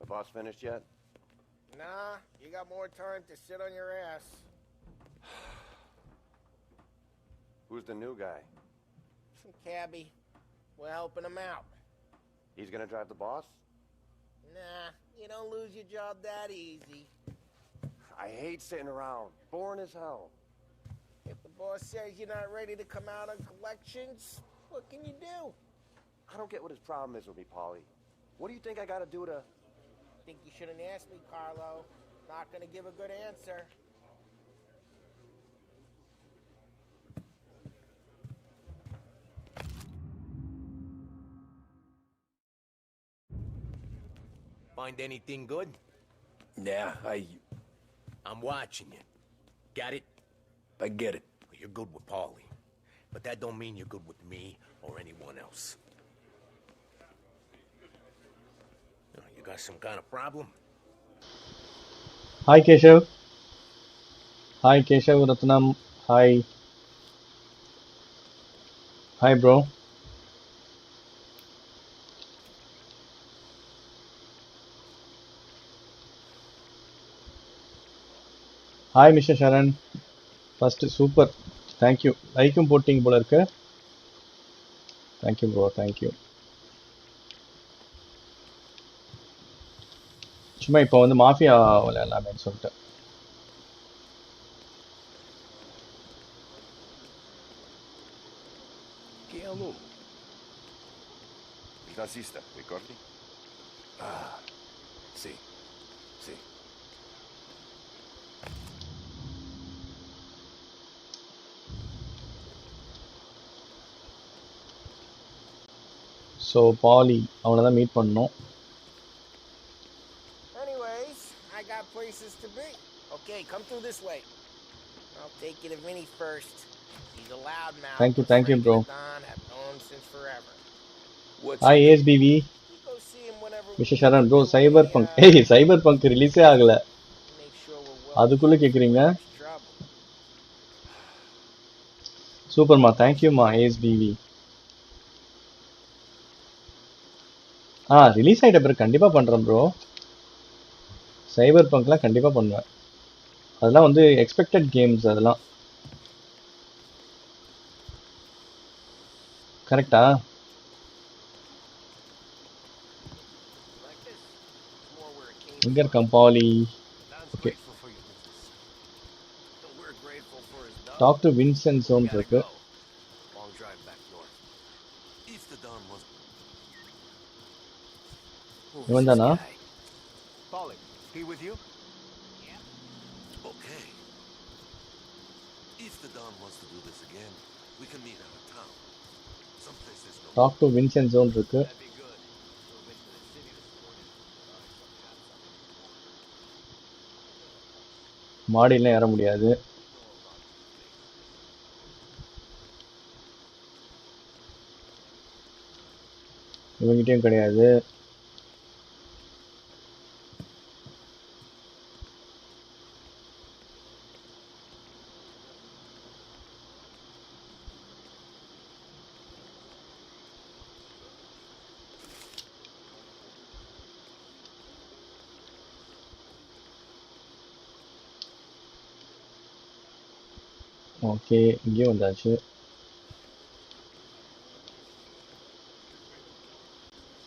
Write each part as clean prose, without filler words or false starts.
The boss finished yet? Nah, you got more time to sit on your ass. Who's the new guy? Some cabbie. We're helping him out. He's gonna drive the boss? Nah, you don't lose your job that easy. I hate sitting around. Boring as hell. If the boss says you're not ready to come out on collections, what can you do? I don't get what his problem is with me, Paulie. What do you think I gotta do to... Think you shouldn't ask me, Carlo. Not gonna give a good answer. Find anything good? Yeah, I'm watching you. Got it? I get it. You're good with Paulie. But that don't mean you're good with me or anyone else. You got some kind of problem? Hi Keshav. Hi Keshav Ratnam. Hi. Hi bro. Hi Mr. Sharan. First super. Thank you. லைக்கும் போட்டிங்க போல இருக்கு. Thank you bro. Thank you. சும்மா இப்போ வந்து mafia விளையாடலாமேன்னு சொல்லிட்டு. Chi è lui? Il nazista, ricordi? Ah, sì, sì. So Pali அவனை தான் மீட் பண்ணோம். Anyways, I got places to be. Okay, come through this way. I'll take you to Vinny first. He's a loudmouth. Thank you bro. I've known him since forever. Hi ASBV. You go see him whenever Mr. Sharan bro, cyber bunk. ஏய் சைபர் bunk ரிலீஸே ஆகல. make sure we're well. அதுக்குள்ள கேக்குறீங்க? Trouble. சூப்பர்மா. Thank you மா ASBV. Release ஆயிட்ட பிறகு கண்டிப்பா பண்றேன் ப்ரோ. சைபர் பங்க்லாம் கண்டிப்பா பண்ணுவேன். அதெல்லாம் வந்து எக்ஸ்பெக்டட் கேம்ஸ் அதெல்லாம். கரெக்டா? Like this. It's more where it came எங்க இருக்கான் poly? Don's Okay. grateful for your business. So we're grateful for his dog. Talk to Vincent John Gotta இருக்கு. go. Long drive back north. If the Don was... இவன் தானா? Paulie, he with you? Okay. If the Don wants to do this again, we can meet out of town. Someplace there's no... talk to Vincent John இருக்கு. That'd be good. We'll wait for the city this morning. மாடிலாம் ஏற முடியாது. இவங்கிட்டயும் கிடையாது. Okay இங்கேயும் வந்தாச்சு.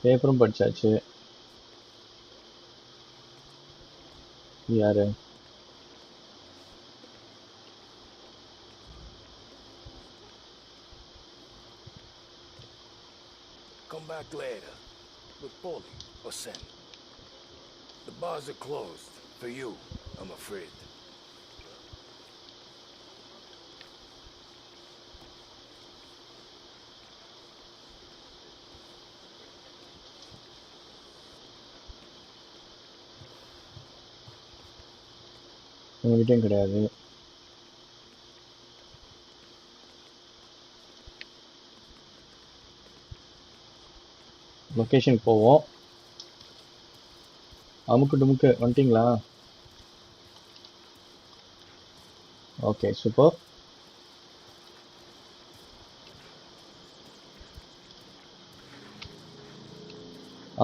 பேப்பரும் படிச்சாச்சு. யாரு? Come back later. With Paulie or Sen. The bars are closed. For you, I'm afraid. இவங்கிட்டயும் கிடையாது. Location போவோம். அமுக்கு டுமுக்கு வந்துட்டீங்களா? Okay super.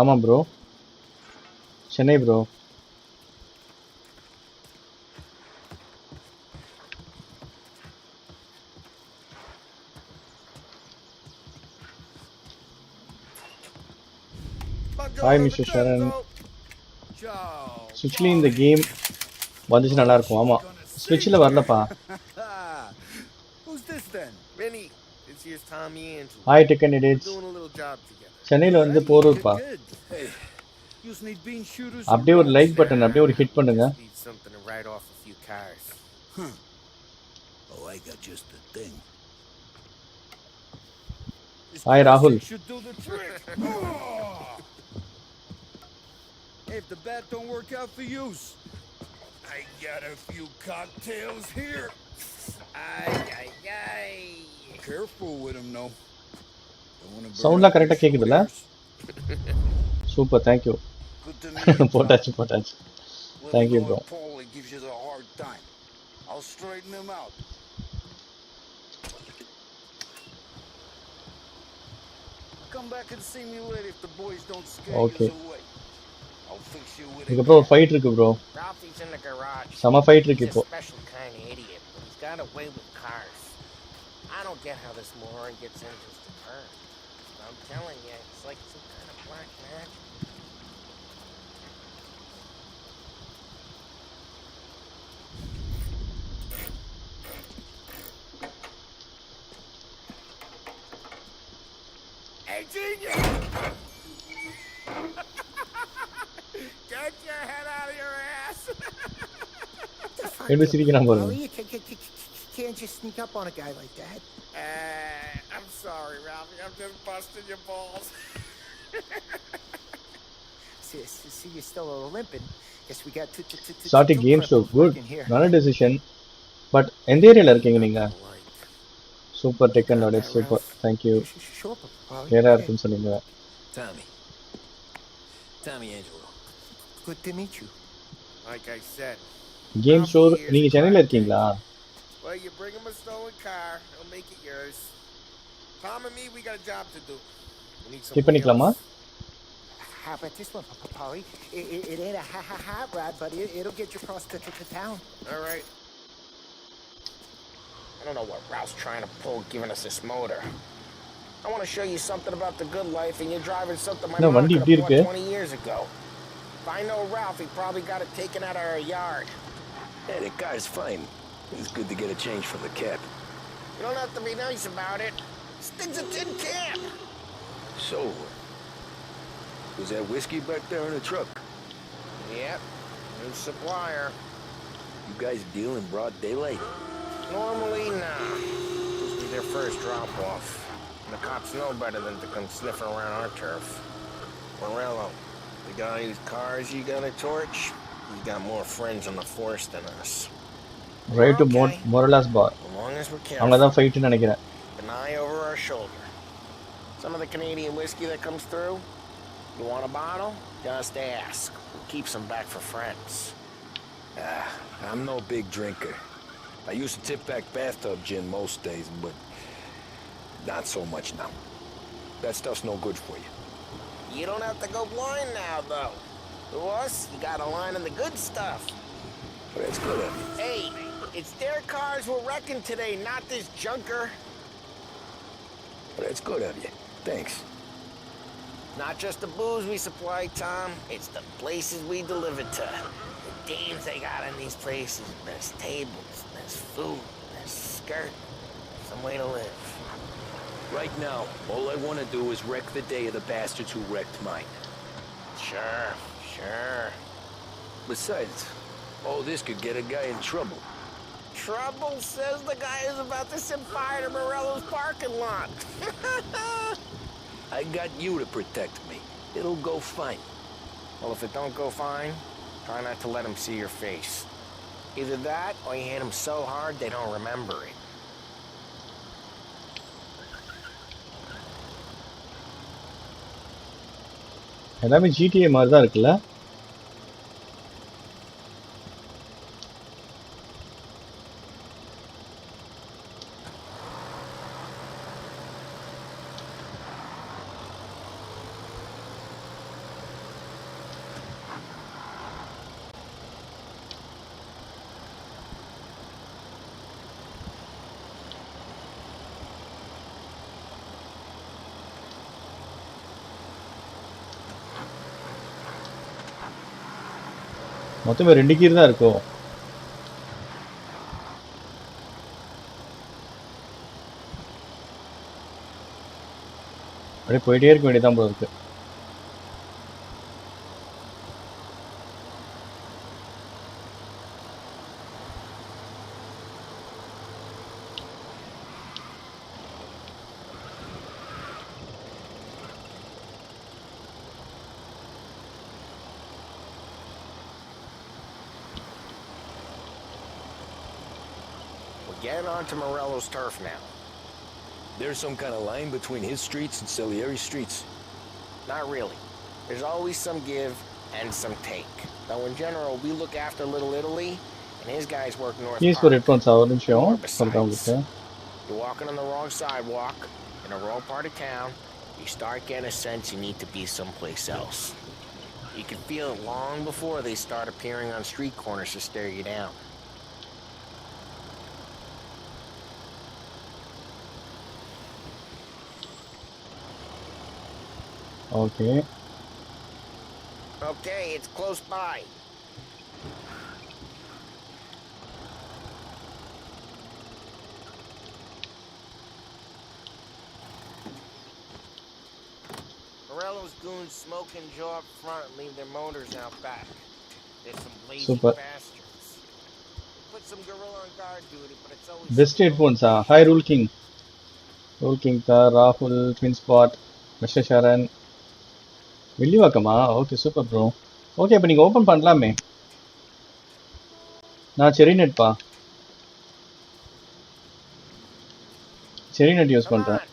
ஆமாம் bro. Chennai bro. Hi mister Sharan. ஸ்விட்ச்ல இந்த கேம் வந்துச்சு நல்லா இருக்கும். ஆமா ஸ்விட்ச்ல வரலப்பா. Who's this then? Vinny, it's here's Tommy Angelo. Hi Deccan edits. Doing a little job together. சென்னையில வந்து போரூர்ப்பா. Hey, you need bean shooters. அப்படியே ஒரு லைக் பட்டன் அப்படியே ஒரு ஹிட் பண்ணுங்க. Need something to write off a few cars. Oh, I got just the thing. Hi ராகுல். Should do the trick. Hey, if the bat don't work out for use, I got a few cocktails here. Ay. Careful with them, no. சவுண்ட்லாம் கரெக்டா கேக்குதுல? Super, thank you. Good to meet you. போட்டாச்சு. Thank you, bro. Paulie gives you the hard time. I'll straighten him out. Come back and see me later if the boys don't scare Okay. you away. I'll fix you with இதுக்கப்புறம் ஒரு fight இருக்கு bro. Ralphie's in the garage. செம fight இருக்கு He's இப்போ. a special kind of idiot, but he's got a way with cars. I don't get how this moron gets engines to turn. I'm telling you, it's like some kind of black magic. Hey, genius! Get your head out of your ass! எப்படி சிரிக்கிறான் பாருங்க. You can't just sneak up on a guy like that. I'm sorry, Ralphie. I'm just busting your balls. See, you're still a little limping. Guess we got two Starting game so cripples good. working here. நல்ல decision. But எந்த ஏரியால இருக்கீங்க நீங்க? Super Deccan lot super. Thank you. Show up, Polly. கிளியரா இருக்குன்னு சொன்னீங்க. Tommy Angelo. Good to meet you. Like I said. Game store நீங்க சென்னையில இருக்கீங்களா? Well, you bring him a stolen car, he'll make it yours. Tom and me, we got a job to do. We need some skip பண்ணிக்கலாமா? How about this one, Polly? It ain't a hot rod, but it'll get you across to town. All right. I don't know what Ralph's trying to pull, giving us this motor. I want to show you something about the good life, and you're driving something my No, mom வண்டி could இப்படி have bought இருக்கு. 20 years ago. If I know Ralph, he probably got it taken out of our yard. Yeah, the car's fine. It's good to get a change from the cab. You don't have to be nice about it. This thing's a tin can. So, was that whiskey back there in the truck? Yep, new supplier. You guys deal in broad daylight? Normally, nah. This will be their first drop-off. The cops know better than to come sniffing around our turf. Morello, the guy whose cars you got a torch, he's got more friends on the force than us. Right to Morales bar. As long as we're அவங்க careful, தான் ஃபைட்னு நினைக்கிறேன். an eye over our shoulder. Some of the Canadian whiskey that comes through, you want a bottle? Just ask. We'll keep some back for friends. I'm no big drinker. I used to tip back bathtub gin most days, but not so much now. That stuff's no good for you. You don't have to go blind now, though. To us, you got a line of the good stuff. But that's good of you. Hey, it's their cars we're wrecking today, not this junker. But that's good of you. Thanks. Not just the booze we supply, Tom. It's the places we deliver to. The dames they got in these places. There's tables, there's food, there's skirt. Some way to live. Right now, all I want to do is wreck the day of the bastards who wrecked mine. Sure. Besides, all this could get a guy in trouble. Trouble says the guy is about to set fire to Morello's parking lot. I got you to protect me. It'll go fine. Well, if it don't go fine, try not to let him see your face. Either that, or you hit him so hard they don't remember it. எல்லாமே GTA மாதிரி தான் இருக்குல்ல? மொத்தமே 2 கீர் தான் இருக்கோ? அப்படியே போயிட்டே இருக்க வேண்டியதான் போல இருக்கு. Get onto Morello's turf now. There's some kind of line between his streets and Salieri streets. Not really. There's always some give and some take. Though in general, we look after Little Italy, and his guys work north. Keys for headphones ஒரு நிமிஷம் சொல்றேன் உங்களுக்கு. You're walking on the wrong sidewalk in a rural part of town. You start getting a sense you need to be someplace else. You can feel it long before they start appearing on street corners to stare you down. Okay. Okay, it's close by. Morello's goons smoke and jaw up front and leave their motors out back. There's some lazy Super. bastards. Put some gorilla on guard duty, but it's always... Best headphones. Hi, Rule King. Rule King, Rahul, Twin Spot, Mr. Sharan. வில்லிவாக்கமா? Okay super bro. Okay இப்போ நீங்கள் open பண்ணலாமே. நான் செரி நெட்பா, செரி net use பண்ணுறேன்.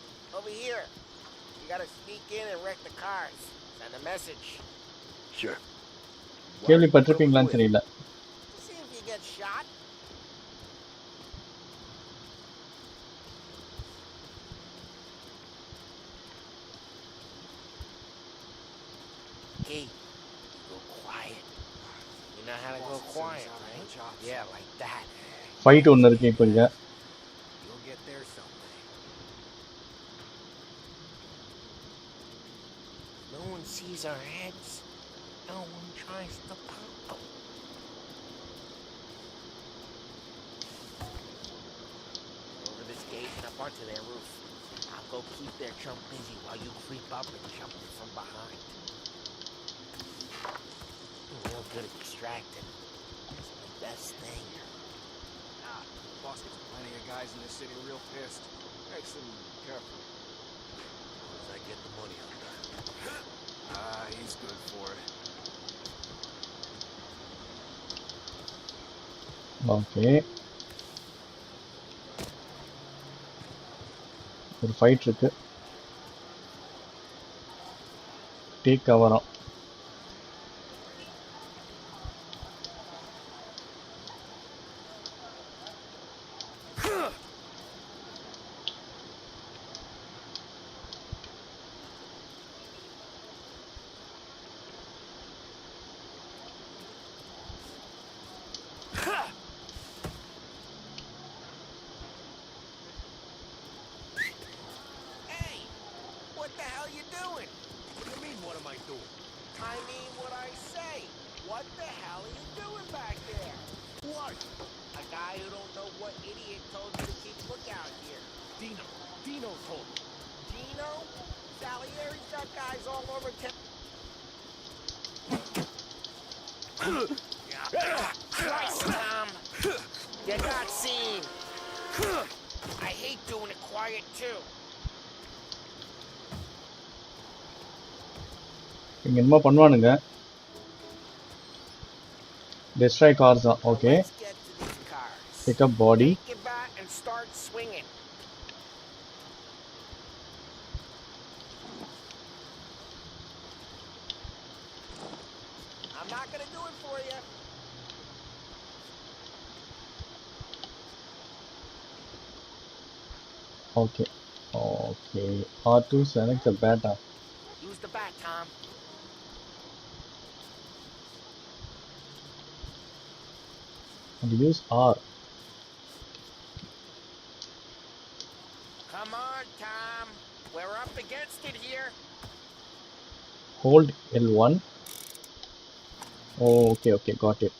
கேள்விப்பட்டிருப்பீங்களான்னு தெரியல. Fight ஒன்று இருக்கு இப்போ இங்கே. Our heads, no one tries to pop them. Over this gate and up onto their roof. I'll go keep their chump busy while you creep up and jump them from behind. You're real good at distracting. It's the best thing. Boss gets plenty of guys in this city real pissed. Makes them careful. As long as I get the money on that. He's good for it. Okay, ஒரு fight இருக்கு. Take கவரம். Christ, Tom. You got seen. I hate doing it quiet, too. இங்க என்னமோ பண்ணுவானுங்க. Destroy cars. Okay. Pick up body. And start swinging. I'm not gonna do it for you. Okay. Okay. R2 select the beta. Use the bat, Tom. And use R. Come on, Tom. We're up against it here. Hold L1. Oh, okay, got it.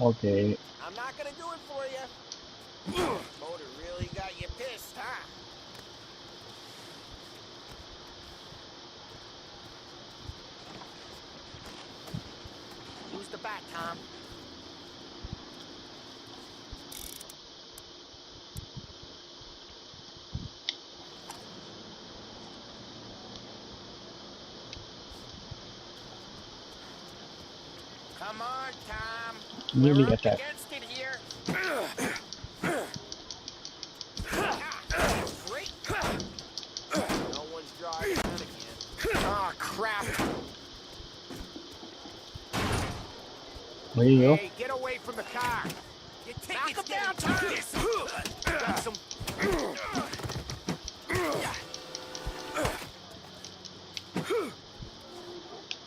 Okay. I'm not gonna do it for you. Motor really got you pissed, huh? Use the bat, Tom. Come on, Tom. Melee We're up attack. against it here. Great. No one's driving that again. Oh, crap. ஐயோ Hey, get away from the car. Your ticket's Knock him down, Tom. Got some...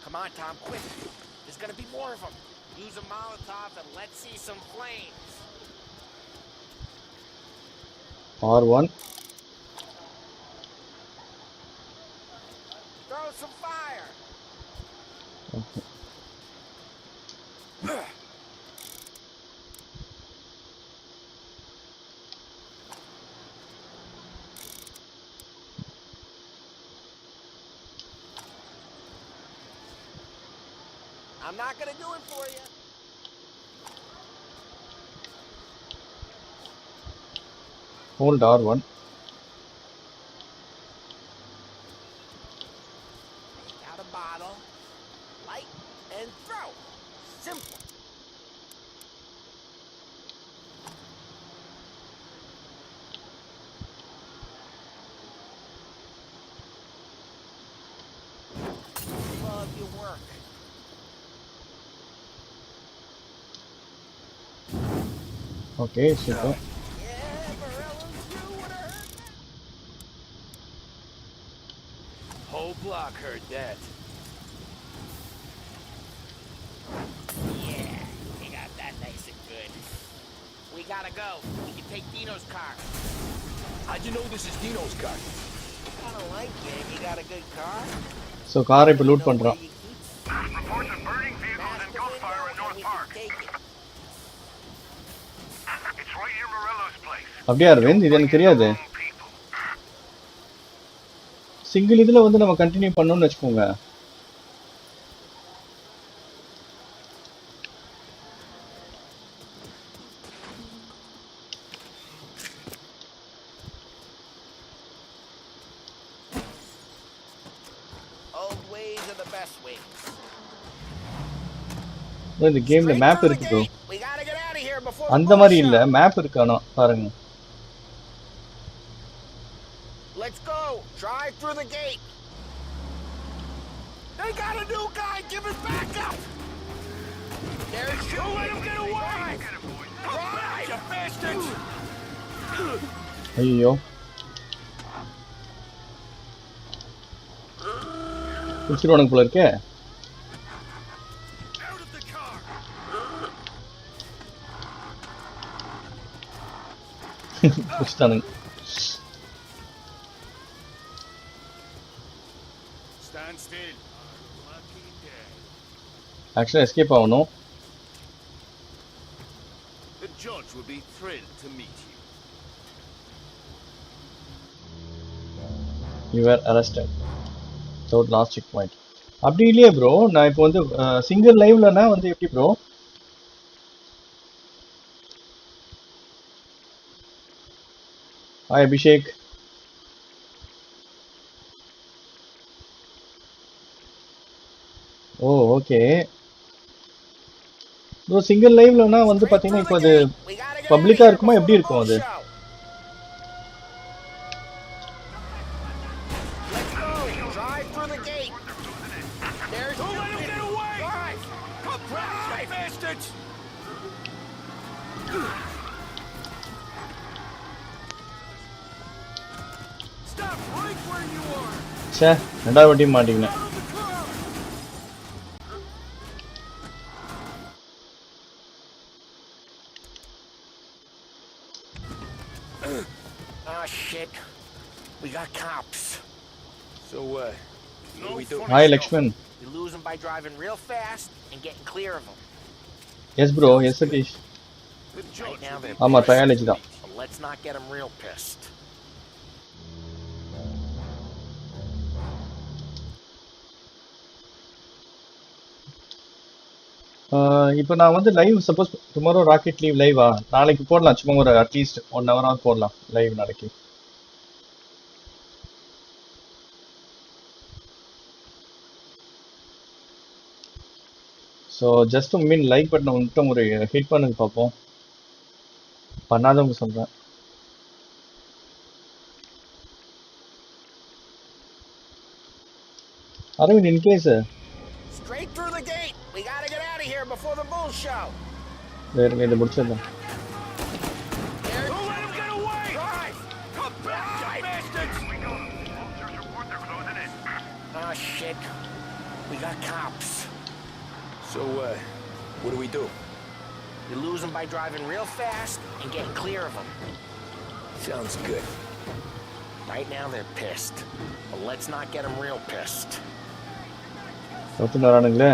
Come on, Tom, quick. There's gonna be more of them. Use a Molotov and let's see some flames. R1. Throw some fire. Okay. I'm not gonna do it for you. Hold R1. Take out a bottle, light, and throw. Simple. Love your work. Okay, super. Whole block heard that. Yeah, we got that nice and good. We gotta go. We can take Dino's car. How'd you know this is Dino's car? Kinda like it. You got a good car? So காரை இப்போ loot Know where பண்றோம். you keep Reports of burning vehicles and gunfire in North Park. take it. It's right near Morello's place. அப்படியே அரவிந்த் இது எனக்கு தெரியாது. Wrong people. Single இதுல வந்து நம்ம கண்டினியூ பண்ணோம்னு வச்சுக்கோங்க. Old ways are the best ways. இந்த கேம்ல மேப் இருக்கு bro. We gotta get out of here before அந்த மாதிரி இல்ல மேப் இருக்கு ஆனா பாருங்க. Let's go. Drive through the gate. They got a new guy. Give us backup. There's you. Let him get away. Drive, you bastards. ஐயோ. புடிச்சிருவானுங்க போல இருக்கே. Out of the car. புடிச்சிட்டானுங்க. Stand still. Lucky day. ஆக்சுவலா escape ஆகணும். The judge will be thrilled to meet you. You were arrested. Without last checkpoint. அப்படி இல்லையே bro. நான் இப்போ வந்து சிங்கிள் லைவ்லனா வந்து எப்படி ப்ரோ? ஹாய் அபிஷேக். ஓ ஓகே ப்ரோ. சிங்கிள் லைவ்லனா வந்து பாத்தீங்கன்னா இப்போ அது பப்ளிக்கா இருக்குமா எப்படி இருக்கும் அது? Let's go. Drive through the gate. There's you. Let him get away. Drive. Come drive, bastards. Stop right where you are. ச்சே ரெண்டாவது வாட்டி மாட்டீங்க. Out of the car. Oh shit. We got cops. So, what do we do? Hi Lakshman. We lose them by driving real fast and getting clear of them. Yes bro yes Satish. Right now they're ஆமா pissed, trilogy தான். but let's not get them real pissed. இப்போ நான் வந்து live suppose tomorrow rocket leave லைவா நாளைக்கு போடலாம், சும்மா ஒரு அட்லீஸ்ட் 1 hour போடலாம் லைவ் நாளைக்கு. ஸோ ஜஸ்ட் மீன் லைக் பட்டனை மட்டும் ஒரு ஹிட் பண்ணுங்க பார்ப்போம், பண்ணாதவங்க சொல்கிறேன். Aravind in case Straight through the gate. We gotta get out of here before the bulls show. வேறுங்க இதை முடிச்சிடலாம். Don't let him get away! Drive! Come back, you bastards! We go. Officers report they're closing in. Oh shit. We got cops. So, what do we do? You lose them by driving real fast and getting clear of them. Sounds good. Right now they're pissed, but let's not get them real pissed. ஒருத்தர் வரானுங்களே.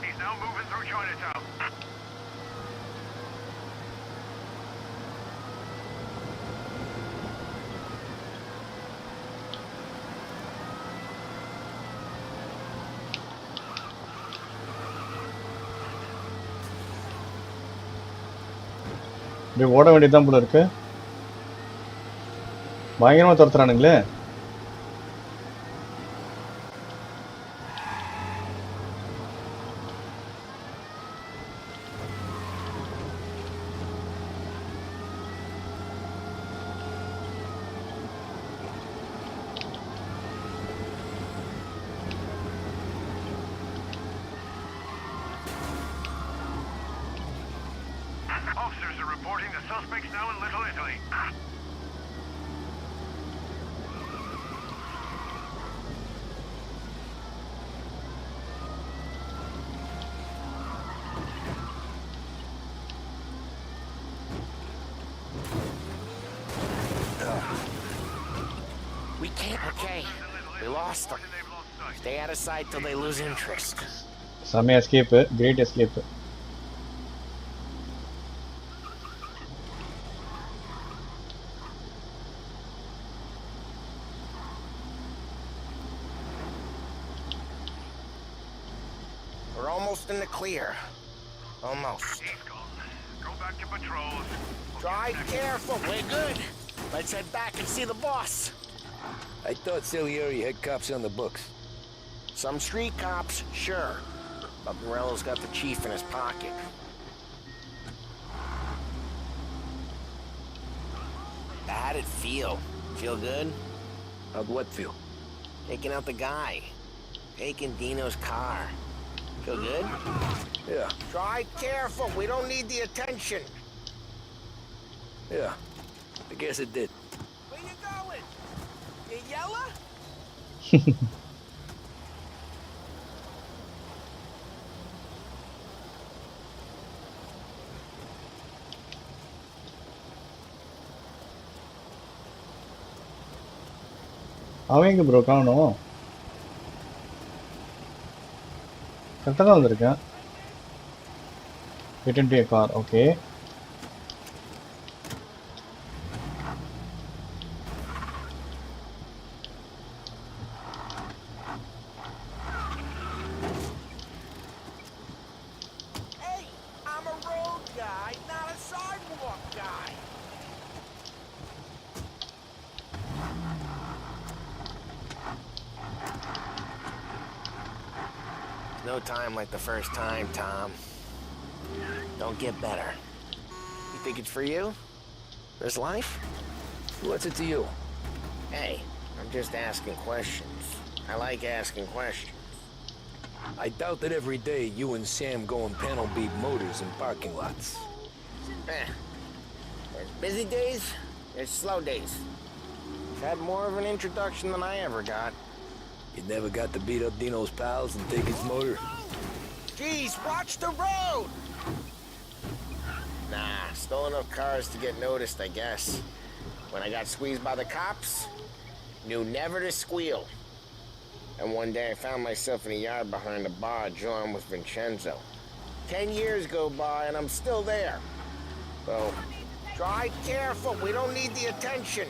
He's now moving through Chinatown. இப்படி ஓட வேண்டியதுதான் போல இருக்கு. பயங்கரமா துரத்துறானுங்களே. Officers are reporting the suspects now in Little Italy. We can't. Okay. We lost them. They've lost sight. Stay out of sight till they lose interest. செம்ம escape, great escape. We're almost in the clear. Almost. He's gone. Go back to patrols. Drive careful. We're good. Let's head back and see the boss. I thought Salieri had cops on the books. Some street cops, sure. But Morello's got the chief in his pocket. How'd it feel? Feel good? How'd what feel? Taking out the guy. Taking Dino's car. Feel good? Yeah, Drive careful. We don't need the attention. yeah. I guess it did. Where you going? You yellow? அவன் எங்க bro காணோம்? கரெக்டாக தான் வந்திருக்கேன். Get into a car, okay. Hey, I'm a road guy, not a sidewalk guy. No time like the first time, Tom. Don't get better. You think it's for you? This life? What's it to you? Hey, I'm just asking questions. I like asking questions. I doubt that every day you and Sam go and panel beat motors in parking lots. There's busy days, there's slow days. He's had more of an introduction than I ever got. You never got to beat up Dino's pals and take his motor? Jeez, watch the road! Nah, stole enough cars to get noticed, I guess. When I got squeezed by the cops, knew never to squeal. And one day I found myself in a yard behind a bar drawing with Vincenzo. 10 years go by and I'm still there. So, drive careful, we don't need the attention.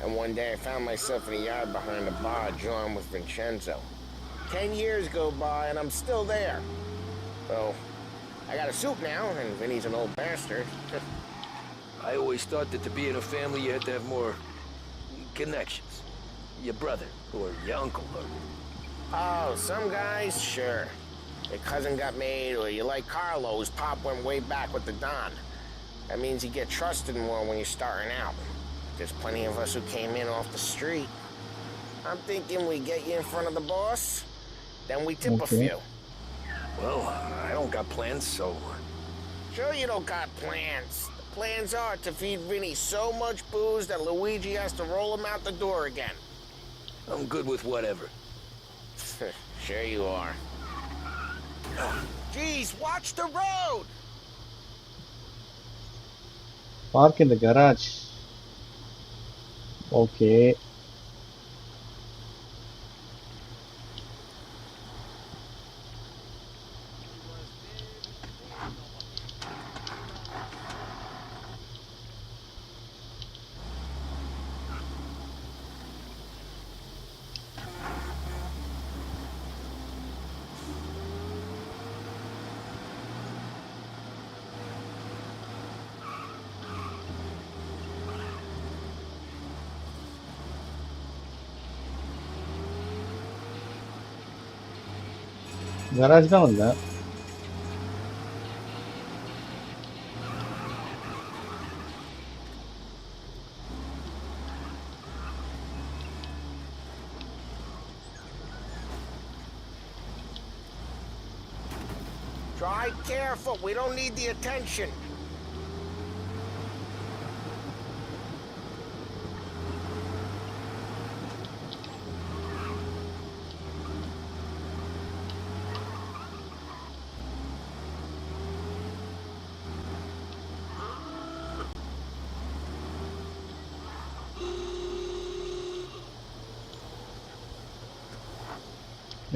And one day I found myself in a yard behind a bar drawing with Vincenzo. 10 years go by and I'm still there. So, I got a suit now, and Vinny's an old bastard. I always thought that to be in a family you had to have more connections. Your brother, or your uncle, or... Oh, some guys, sure. Your cousin got made, or you like Carlos, Pop went way back with the Don. That means you get trusted more when you're starting out. There's plenty of us who came in off the street. I'm thinking we get you in front of the boss, then we tip a few. Well, I don't got plans, so... Sure you don't got plans. The plans are to feed Vinny so much booze that Luigi has to roll him out the door again. I'm good with whatever. Sure you are. Jeez, watch the road! Park in the garage. Okay. Garage தான் வந்தேன். Drive careful, we don't need the attention.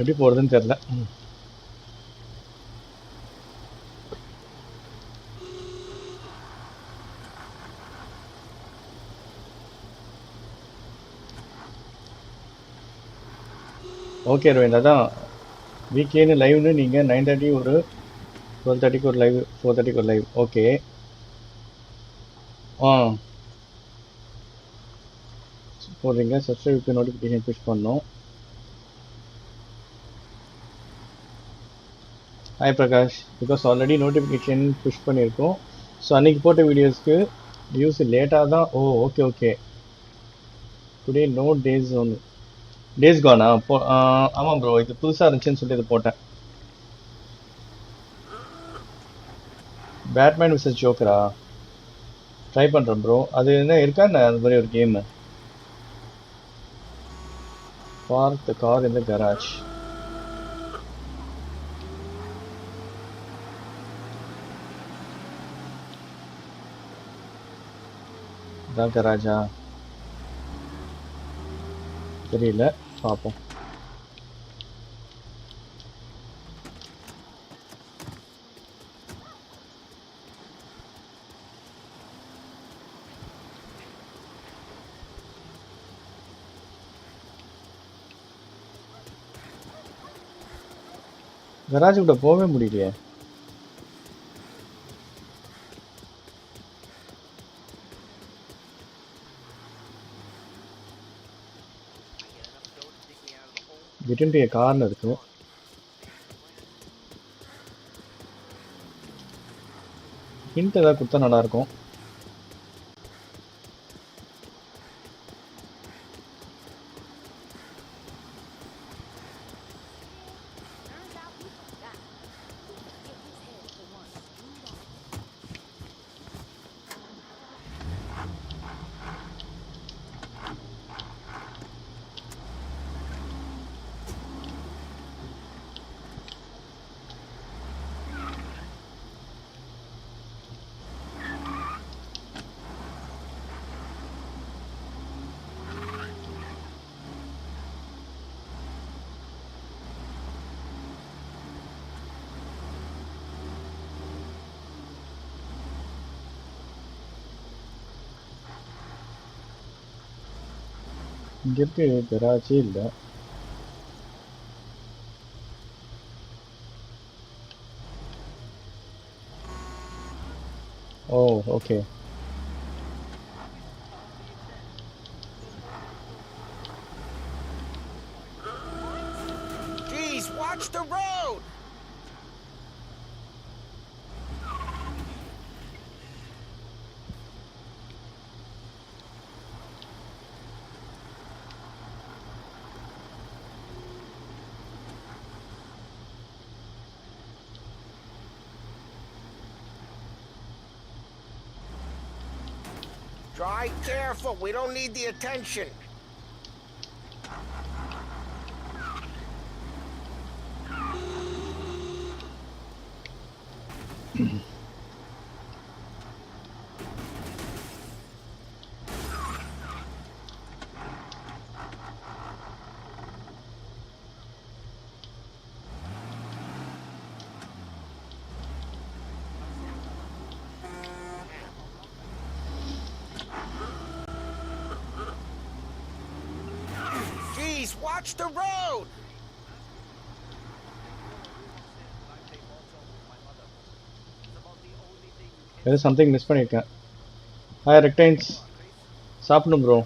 எப்படி போறதுன்னு தெரியல. Okay Aravind, அதான் வீக்லின்னு லைவ்னு நீங்கள் 9:30 ஒரு 12:30 ஒரு live, 4:30 ஒரு லைவ். ஓகே. போடுறீங்க. சப்ஸ்கிரைபுக்கு நோட்டிஃபிகேஷன் புஷ் பண்ணோம். Hi Prakash, because already notification push பண்ணியிருக்கோம். ஸோ அன்றைக்கி போட்ட வீடியோஸ்க்கு வியூஸ் லேட்டாக தான். Oh okay okay. Today no days ஒன்று டேஸ் கானா? ஆமாம் ப்ரோ, இது புதுசாக இருந்துச்சுன்னு சொல்லி இது போட்டேன். பேட்மேன் விசஸ் ஜோக்கரா ட்ரை பண்ணுறேன் ப்ரோ. அது என்ன இருக்கா என்ன அது மாதிரி ஒரு game? Park the car in the garage. இதான் கராஜா? தெரியல, பார்ப்போம். கராஜ் கிட்ட போகவே முடியலையே. Get into a corner இருக்கு. ஹிண்ட் ஏதாவது கொடுத்தா நல்லா இருக்கும். இங்க இருக்கு கராச்சே இல்ல. ஓ okay. Jeez, watch the road! Drive careful, we don't need the attention. Jeez, watch the road! ஏதோ சம்திங் மிஸ் பண்ணியிருக்கேன். ஹாய் ரெக்டைன்ஸ், சாப்பிடணும் ப்ரோ.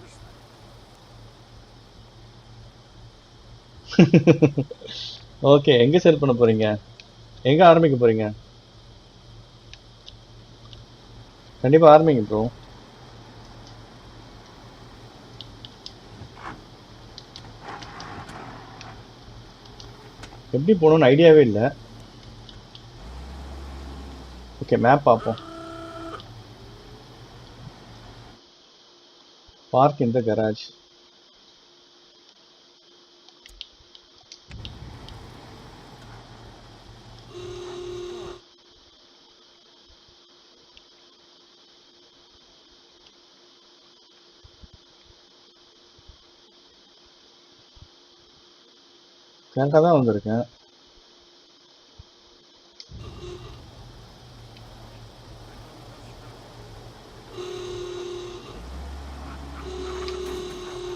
ஓகே, எங்கே சேல் பண்ண போறீங்க? எங்கே ஆரம்பிக்க போறீங்க? கண்டிப்பாக ஆரம்பிங்க ப்ரோ. எப்படி போகணும்னு ஐடியாவே இல்லை. ஓகே, மேப் பார்ப்போம். பார்க் இந்த கராஜ். கரெக்டாக தான் வந்திருக்கேன்.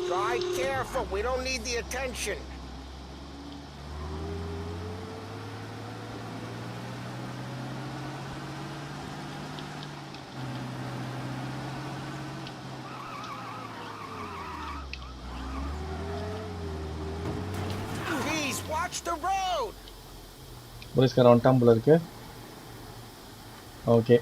Drive careful, we don't need the attention. Please watch the road. போலீஸ்காரன் வந்துட்டான் போல இருக்கு. ஓகே,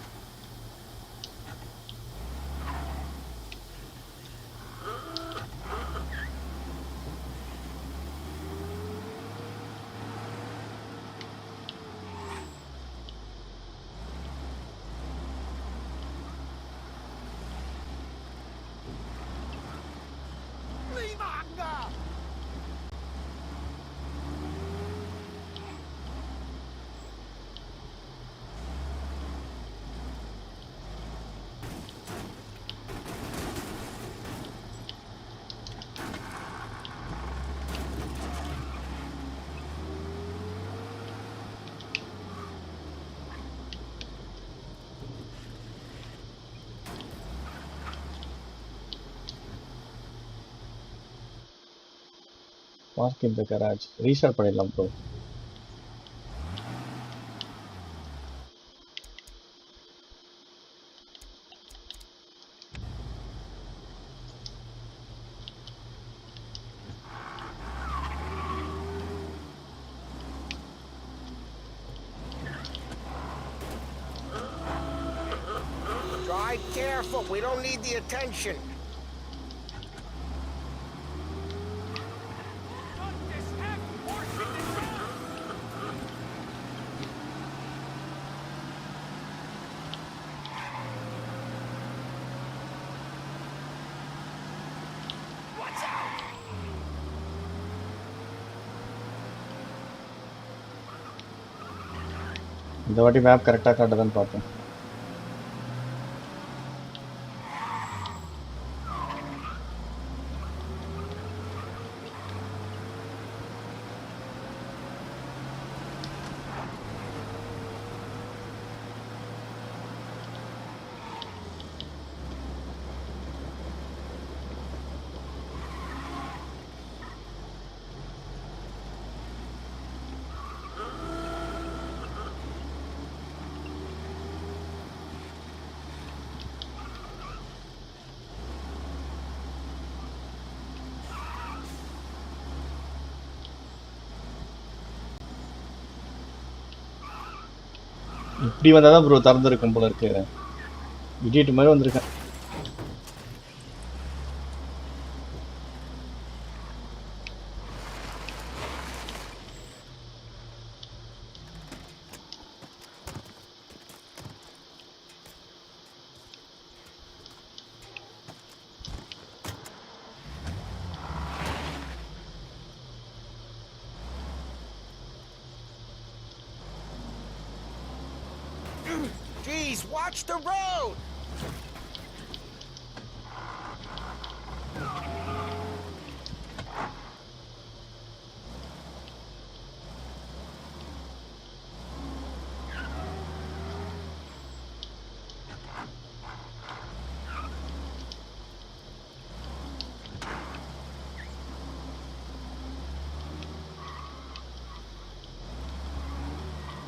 பார்க் இந்த கராஜ் ரீஸ்டார்ட் பண்ணிடலாம் bro. Drive careful, we don't need the attention. இந்த வாட்டி மேப் கரெக்டாக காட்டுதான்னு பார்த்தேன். இப்படி வந்தால் தான் ப்ரோ திறந்துருக்கும் போல இருக்கு. இடியட் மாதிரி வந்திருக்கேன். Jeez, watch the road!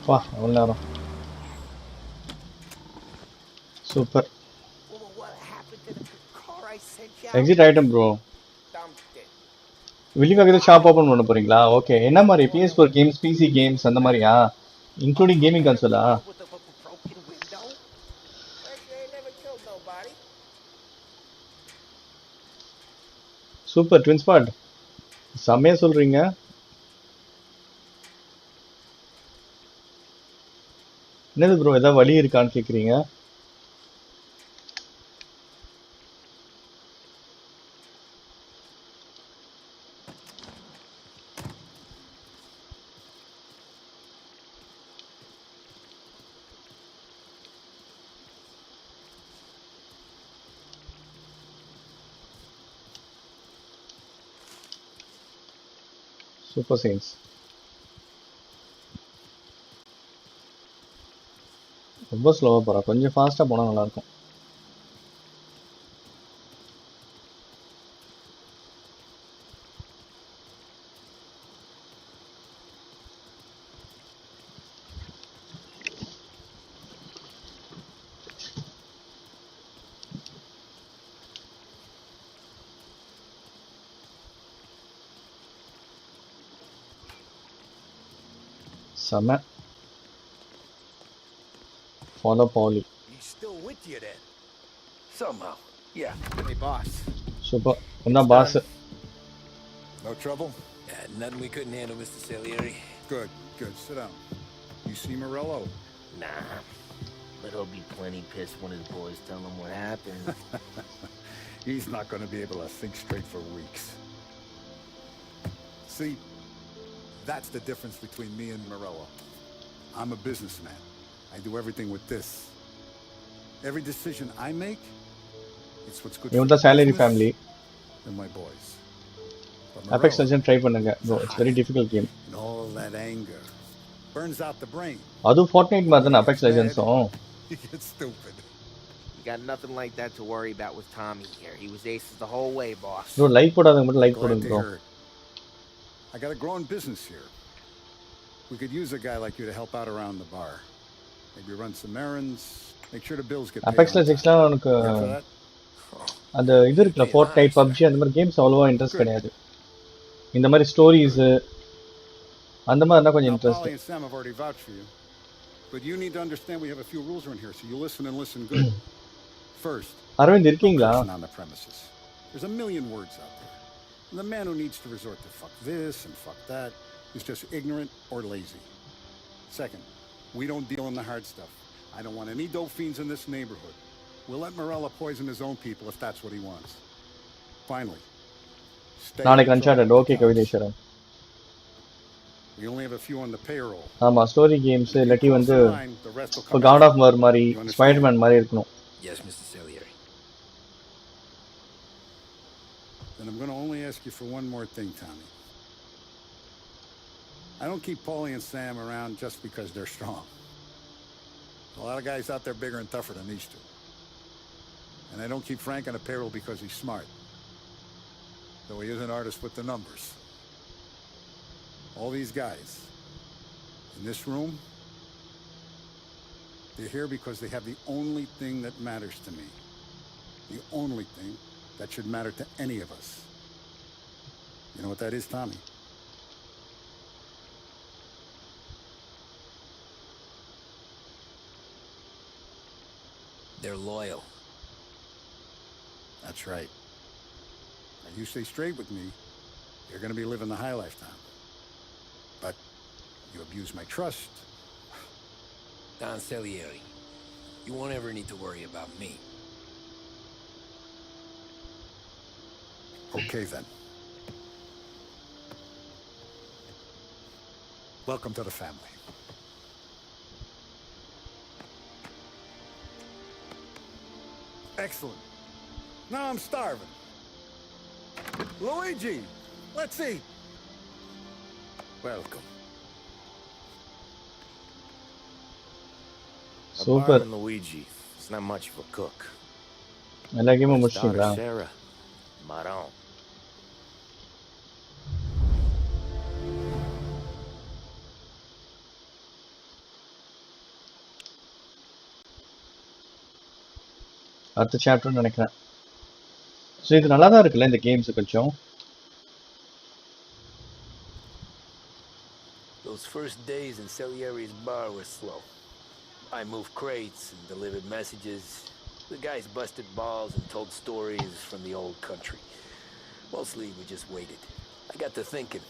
வா எவ்வளோ நேரம். Super. What happened to the car I sent you? Exit ஆகிட்டேன் ப்ரோ. Dumped it. வெளிக்காக ஏதோ ஷாப் ஓப்பன் பண்ண போறீங்களா? ஓகே. என்ன மாதிரி PS4 கேம்ஸ், பிசி கேம்ஸ் அந்த மாதிரியா? இன்க்ளூடிங் கேமிங் கன்சோலா? With the broken window? Like I never killed nobody. Super twin spot. செம்மையா சொல்றீங்க. என்னது ப்ரோ ஏதாவது வழி இருக்கான்னு கேட்குறீங்க? Super science. ரொம்ப ஸ்லோவாக போகிறா. கொஞ்சம் ஃபாஸ்ட்டாக போனால் நல்லாயிருக்கும். செம. Follow Paulie. He's still with you then? Somehow. Yeah. Hey, boss. Super. என்ன boss? No trouble? Yeah, nothing we couldn't handle, Mr. Salieri. Good, good. Sit down. You see Morello? Nah, but he'll be plenty pissed when his boys tell him what happened. He's not going to be able to think straight for weeks. See, that's the difference between me and Morello. I'm a businessman. I do everything with this. Every decision I make, it's what's good இவன் for தான் salary business family. and my boys. But Apex Morello, Legend try பண்ணுங்க bro. It's very difficult game. and all that anger burns out the brain. அதுவும் Fortnite மாதிரி தானே Apex லெஜெண்ட்ஸும். You get stupid. You got nothing like that to worry about with Tommy here. He was aces the whole way, boss. Bro like போடாதவங்க மட்டும் like Glad போடுங்க to bro. hear it. I got a growing business here. We could use a guy like you to help out around the bar. Maybe run some errands, make sure the bills get paid. Apex on time. லெஜெண்ட்ஸ்லாம் உனக்கு You up for that? அந்த இது இருக்குல்ல Fortnite, PUBG அந்த மாதிரி games அவ்வளோவா interest கிடையாது. இந்த மாதிரி ஸ்டோரிஸு அந்த மாதிரினா கொஞ்சம் Now, interest. Polly and Sam have already vouched for you. But you need to understand we have a few rules around here, so you listen and listen good. First, Aravind no இருக்கீங்களா? cursing on the premises. There's a million words out there. And the man who needs to resort to fuck this and fuck that is just ignorant or lazy. Second, we don't deal in the hard stuff. I don't want any dope fiends in this neighborhood. We'll let Morella poison his own people if that's what he wants. Finally, stay நாளைக்கு out of Uncharted. trouble okay with the கவிதேஸ்வரன். cops. We only have a few on the payroll. ஆமாம் story games If you இல்லாட்டி cross வந்து the line, the rest will இப்போ come God in. Of வார் மாதிரி You understand? Spiderman மாதிரி இருக்கணும். Yes, Mr. Salieri. Then I'm going to only ask you for one more thing, Tommy. I don't keep Paulie and Sam around just because they're strong. There's a lot of guys out there bigger and tougher than these two. And I don't keep Frank on the payroll because he's smart. Though he is an artist with the numbers. All these guys in this room, they're here because they have the only thing that matters to me. The only thing that should matter to any of us. You know what that is, Tommy? They're loyal. That's right. Now you stay straight with me, you're gonna be living the high life now. But you abuse my trust. Don Salieri, you won't ever need to worry about me. Okay then. Welcome to the family. Excellent. Now I'm starving. Luigi, let's eat. Welcome. Super. And Luigi. It's not much of a cook. எல்லா கேமும் His முடிச்சிட்டீங்களா? daughter Sarah. Maron. அடுத்த சாப்டர்னு நினைக்கிறேன். So இது நல்லா தான் இருக்குல்ல இந்த கேம்ஸ் கொஞ்சம். Those first days in Salieri's bar were slow. I moved crates and delivered messages. The guys busted balls and told stories from the old country. Mostly we just waited. I got to thinking,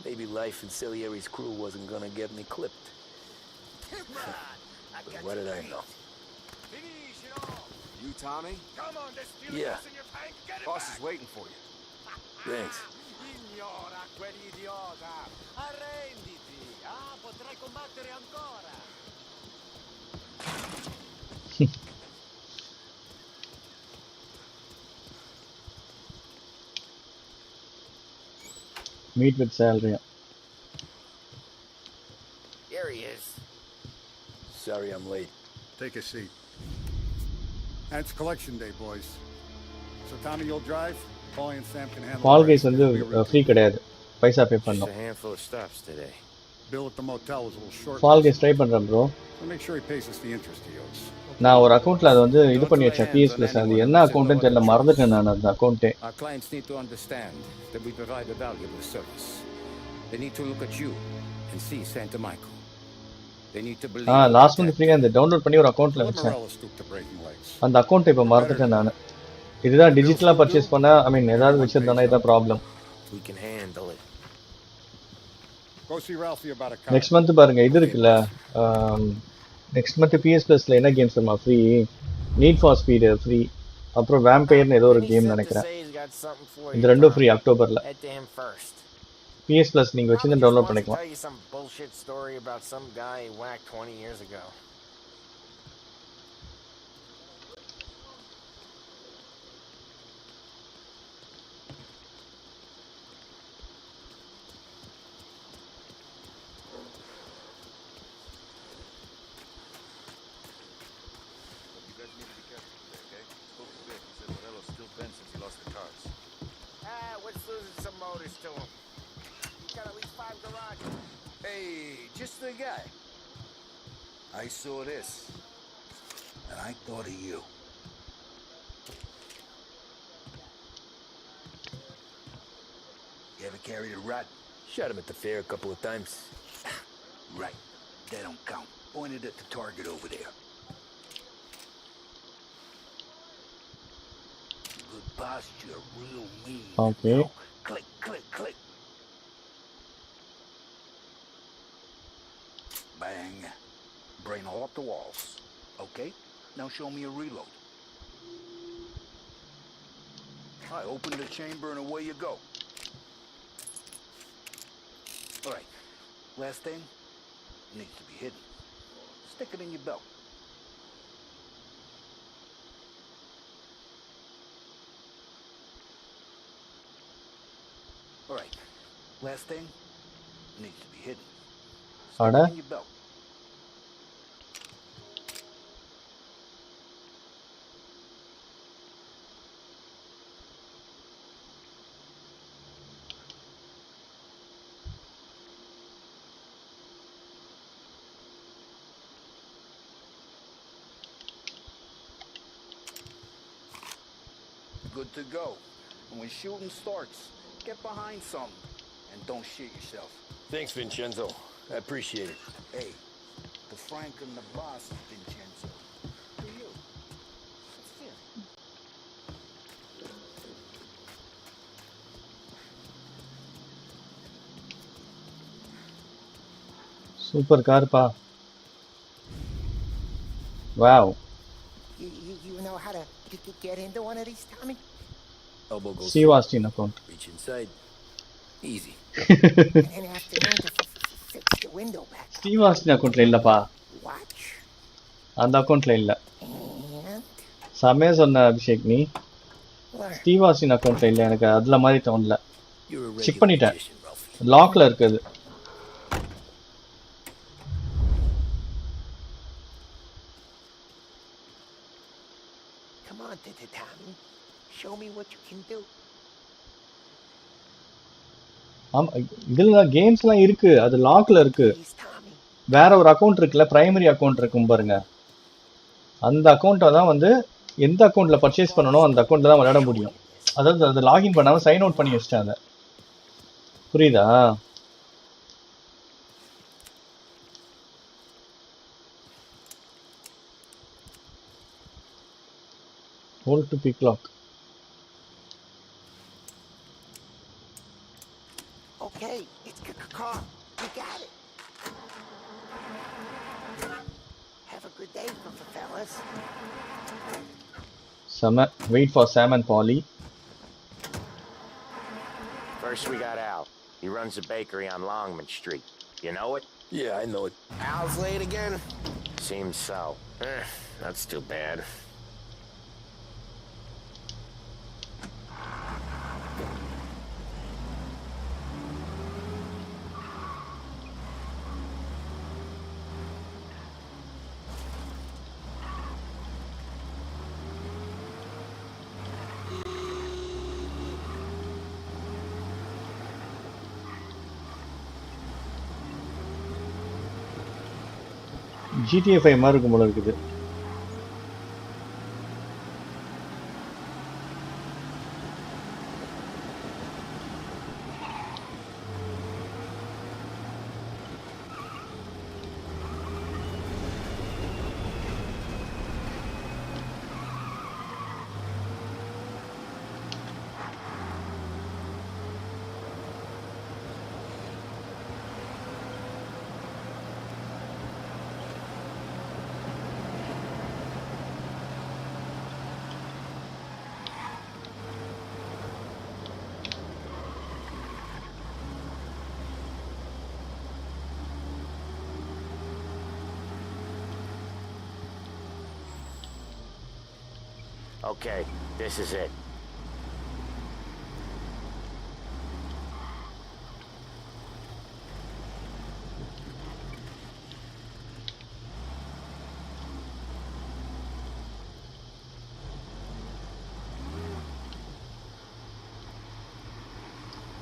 maybe life in Salieri's crew wasn't gonna get me clipped. But what did I know? You, Tommy? Come on, there's still Yeah. in your tank. Get it Boss back. is waiting for you. Thanks. Ignora quell'idiota. Arrenditi. Ah, potrai combattere ancora. Meet with salary. Here he is. Sorry I'm late. Take a seat. It's collection day, boys. So Tommy, you'll drive. Paulie and Sam can handle fall the guys rest. வந்து It'll be a free கிடையாது, பைசா பே Just பண்ணணும். a handful of stops today. Bill at the motel was a little short. Fall guys try பண்ணுறேன் bro. So make sure he pays us the interest he owes. நான் ஒரு அக்கௌண்ட்டில் அது வந்து இது பண்ணி வச்சேன் PS Plus. அது என்ன அக்கௌண்ட்டுன்னு தெரியல, மறந்துட்டேன் நான் அந்த அக்கௌண்ட்டே. Our clients need to understand that we provide a valuable service. They need to look at you and see Santa Michael. They need to believe. Last month ஃப்ரீயாக அந்த டவுன்லோட் பண்ணி ஒரு அக்கௌண்ட்டில் Let வச்சேன். Morella stoop to breaking legs. அந்த அக்கௌண்ட்டை இப்போ மறந்துட்டேன் நான். இதுதான் டிஜிட்டலாக பர்ச்சேஸ் பண்ண, ஐ மீன் ஏதாவது வச்சிருந்தானா இதான் problem. We can handle it. Go see Ralphie about a car. Next month பாருங்க இது இருக்குல்ல, நெக்ஸ்ட் மந்த் PS Plusல என்ன கேம்ஸ் தெரியுமா free? Need for speed free, அப்புறம் வேம்பயர்னு ஏதோ ஒரு கேம் நினைக்கிறேன். இந்த ரெண்டும் free அக்டோபர்ல. Head to him first. PS Plus நீங்க வச்சு டவுன்லோட் பண்ணிக்கலாம். Tell you some bullshit story about some guy he whacked 20 years ago. You guys need to be careful today, okay? Spoke to Vic. He said Morello's still bent since he lost the cars. What's losing some motors to him? He's got at least 5 garages. Hey, just the guy. I saw this, and I thought of you. You ever carried a rat? Shot him at the fair a couple of times. Right. They don't count. Pointed at the target over there. Good posture, real mean. Okay. Now, click, click, click. Bang. Brain all up the walls. Okay? Now show me a reload. I open the chamber and away you go. All right. Last thing needs to be hidden. Stick it in your belt. All right. Last thing needs to be hidden. Stick Ada? it in your belt. Good to go. And when shooting starts, get behind something and don't shit yourself. Thanks, Vincenzo. I appreciate it. Hey, the Frank and the boss, Vincenzo. To you. Super car pa. Wow. You know how to get into one of these, Tommy? Elbow goes Steve through. Austin account. Reach inside. Easy. And in the afternoon to fix the window back up. Steve Austin accountல இல்லப்பா. Watch. அந்த அக்கவுண்ட்ல இல்ல. And சமய சொன்ன அபிஷேக் நீ. learn. Steve Austin அக்கவுண்ட்ல இல்ல, எனக்கு அதுல மாதிரி தோணல. You're a செக் regular பண்ணிட்டேன். magician, Ralphie. லாக்ல இருக்குது. Come on, Tommy. Show me what you can do. ஆமா, இதுல கேம்ஸ்லாம் இருக்கு, அது லாக்ல இருக்கு. Please, Tommy. வேற ஒரு அக்கவுண்ட் இருக்குல்ல, பிரைமரி அக்கவுண்ட் இருக்கும் பாருங்க, அந்த அக்கவுண்ட்டை தான் வந்து எந்த அக்கவுண்ட்ல பர்ச்சேஸ் பண்ணணும் அந்த அக்கவுண்ட்ல தான் விளையாட முடியும். அதாவது அதை லாகின் பண்ணாம சைன் அவுட் பண்ணி வச்சிட்டேன் அதை. புரியுதா? Hold to pick lock. Okay, it's car. You got it. Have a good day, fellas. Wait for Sam and Polly. First we got Al. He runs a bakery on Longman Street. You know it? Yeah, I know it. Al's late again? Seems so. That's too bad. GTA 5 மாதிரி இருக்கும் போல இருக்குது. Okay, this is it.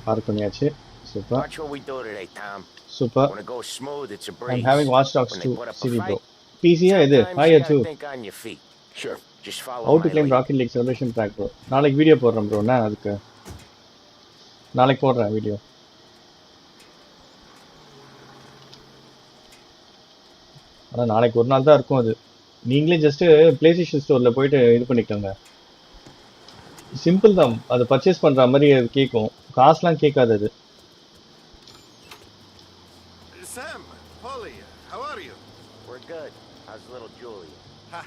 Park பண்ணியாச்சு. Super. Watch what we do today, Tom. Super. When it goes smooth, it's a breeze. I'm having Watch Dogs When 2 they put up a CD fight, bro. PC இது. Hi sometimes you Achu. gotta think on your feet. Sure. Just follow How to my claim lead. Rocket League celebration pack bro. நாளைக்கு video போடுறேன் bro. நான் அதுக்கு நாளைக்கு போடுறேன் video. ஆனா நாளைக்கு ஒரு நாள் தான் இருக்கும் அது. நீங்களே ஜஸ்ட் பிளேஸ்டேஷன் ஸ்டோர்ல போயிட்டு இது பண்ணிக்கோங்க. சிம்பிள் தான், அதை பர்ச்சேஸ் பண்ற மாதிரி அது கேட்கும், காசுலாம் கேட்காது அது. Sam, Polly, how are you? We're good. How's little Julia? Ha.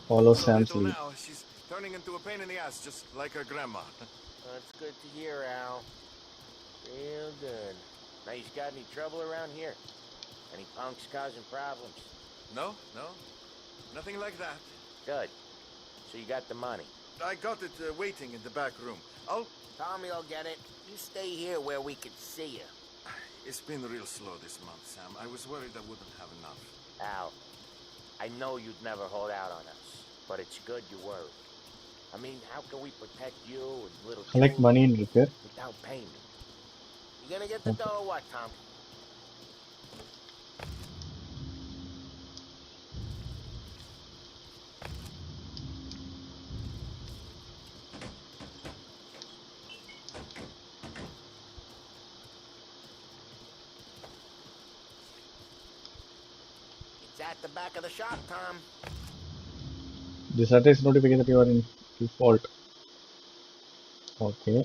Follow So Sam's little lead. now, she's turning into a pain in the ass, just like her grandma. That's good to hear, Al. Real good. Now, you got any trouble around here? Any punks causing problems? No, nothing like that. Good. So you got the money. I got it waiting in the back room. Oh, Tommy will get it. You stay here where we can see you. it's been real slow this month, Sam. I was worried I wouldn't have enough. Al, I know you'd never hold out on us, but it's good you were. I mean, how can we protect you and little Collect Julia money இருக்கு. without payment? You gonna get the dough or what, Tom? It's at the back of the shop, Tom. This address notification that you are in default. Okay.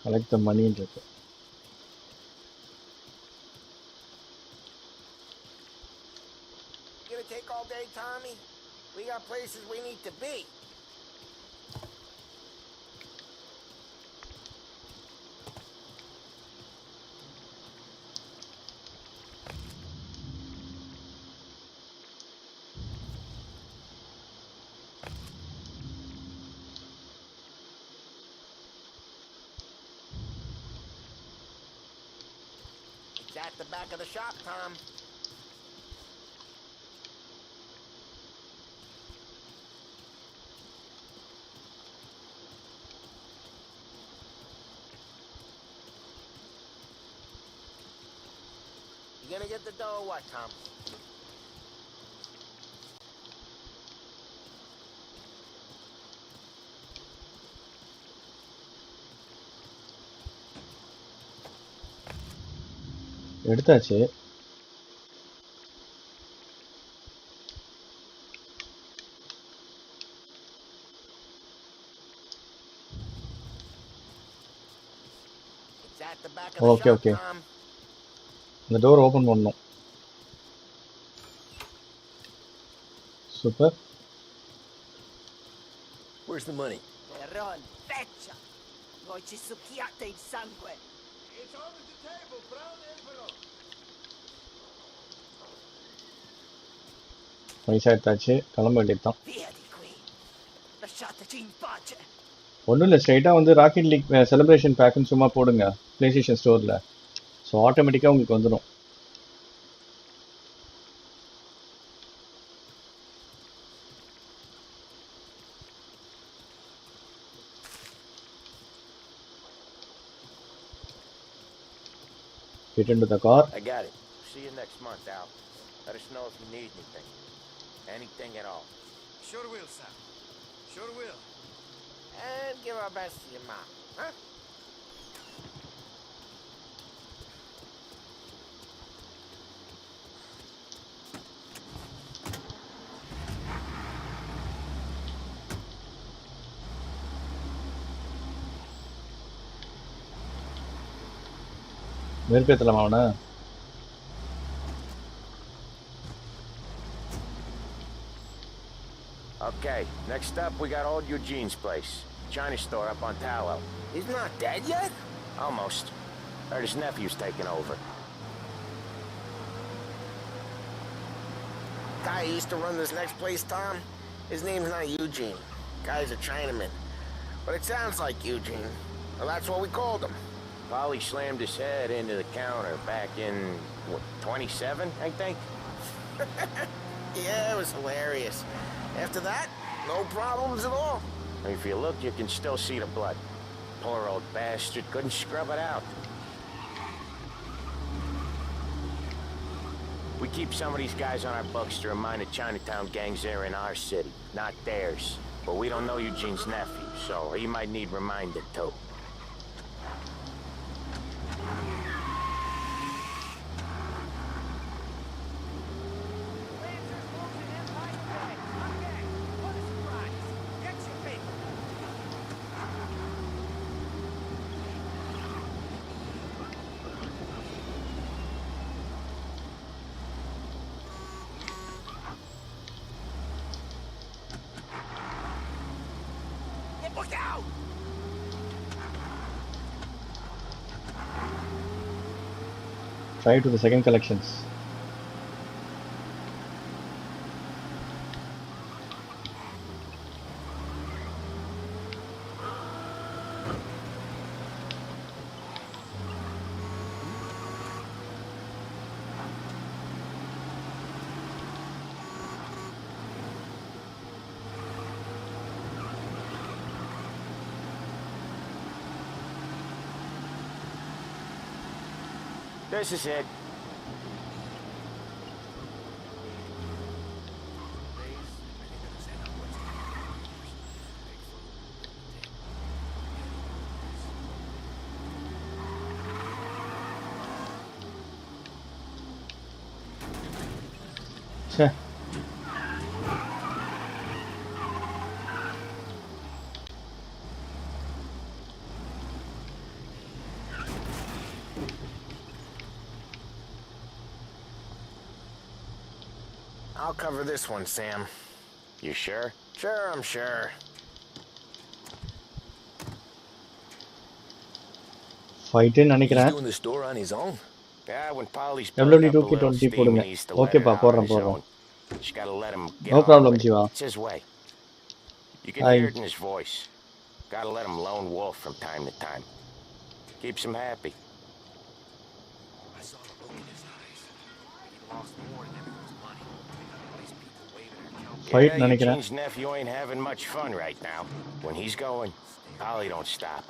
collect the money இருக்கு. Gonna take all day, Tommy? We got places we need to be. It's at the back of the shop, Tom. You gonna get the dough or what, Tom? எடுத்தாச்சு. It's at the back of the Okay, shop, okay. Tom. இந்த door open பண்ணனும். Super. Where's the money? Ron, fetcha! Voi ci succhiate il sangue! It's under the table, brown envelope. பைசா எடுத்தாச்சு. கிளம்ப வேண்டியதுதான். Via di qui! Lasciateci in pace! ஒன்றும் இல்லை, ஸ்ட்ரைட்டாக வந்து rocket league celebration பேக்குன்னு சும்மா போடுங்க பிளேஸ்டேஷன் ஸ்டோரில். ஸோ ஆட்டோமேட்டிக்காக உங்களுக்கு வந்துடும். Get into the car. I got it. See you next month, Al. Let us know if you need anything. Anything at all. Sure will, Sam. Sure will. And give our best to your mom, huh? வெறுப்பேற்றலாமா அவனை? Okay, next up we got old Eugene's place. China store up on Tallow. He's not dead yet? Almost. Heard his nephew's taking over. Guy who used to run this next place, Tom? His name's not Eugene. Guy's a Chinaman. But it sounds like Eugene. Well, that's what we called him. Polly slammed his head into the counter back in, what, 27, I think? Yeah, it was hilarious. After that, no problems at all. If you look, you can still see the blood. Poor old bastard couldn't scrub it out. We keep some of these guys on our books to remind the Chinatown gangs they're in our city, not theirs. But we don't know Eugene's nephew, so he might need reminded too. Look out! Try to the second collections. This is it. ச்சே, I'll cover this one, Sam. You sure? Sure, I'm sure. Fight He's நினைக்கிறேன். doing the store on his own. Yeah, when Polly's built up a little WD2K20 steam, போடுங்க. he needs to let ஓகேப்பா, it out on his போடுறேன். own. Just gotta let him get No on problem, with it. Jiva. It's his way. You can Hi. hear it in his voice. Gotta let him lone wolf from time to time. Keeps him happy. I saw the look in his eyes. He lost more than everyone's money. All these people waving their cowboy. Fight Yeah, நினைக்கிறேன். Eugene's nephew ain't having much fun right now. When he's going, Polly don't stop.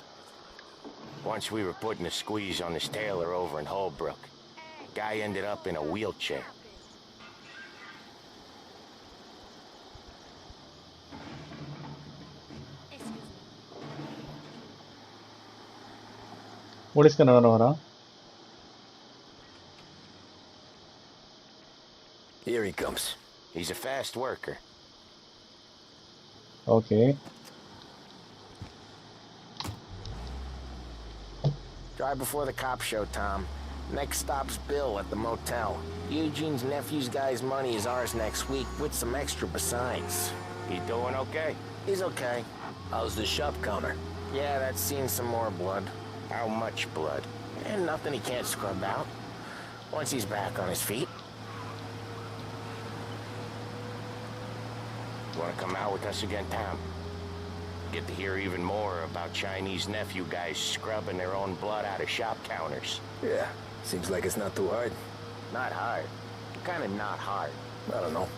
Once we were putting a squeeze on this tailor over in Holbrook. Guy ended up in a wheelchair. போலீஸ்காரன் வரா. Here he comes. He's a fast worker. Okay. Drive before the cops show, Tom. Next stop's Bill at the motel. Eugene's nephew's guy's money is ours next week, with some extra besides. He doing okay? He's okay. How's the shop counter? Yeah, that's seen some more blood. How much blood? And nothing he can't scrub out. Once he's back on his feet. You wanna come out with us again, Tom? Get to hear even more about Chinese nephew guys scrubbing their own blood out of shop counters. Yeah, seems like it's not too hard. Not hard. Kinda not hard. I don't know.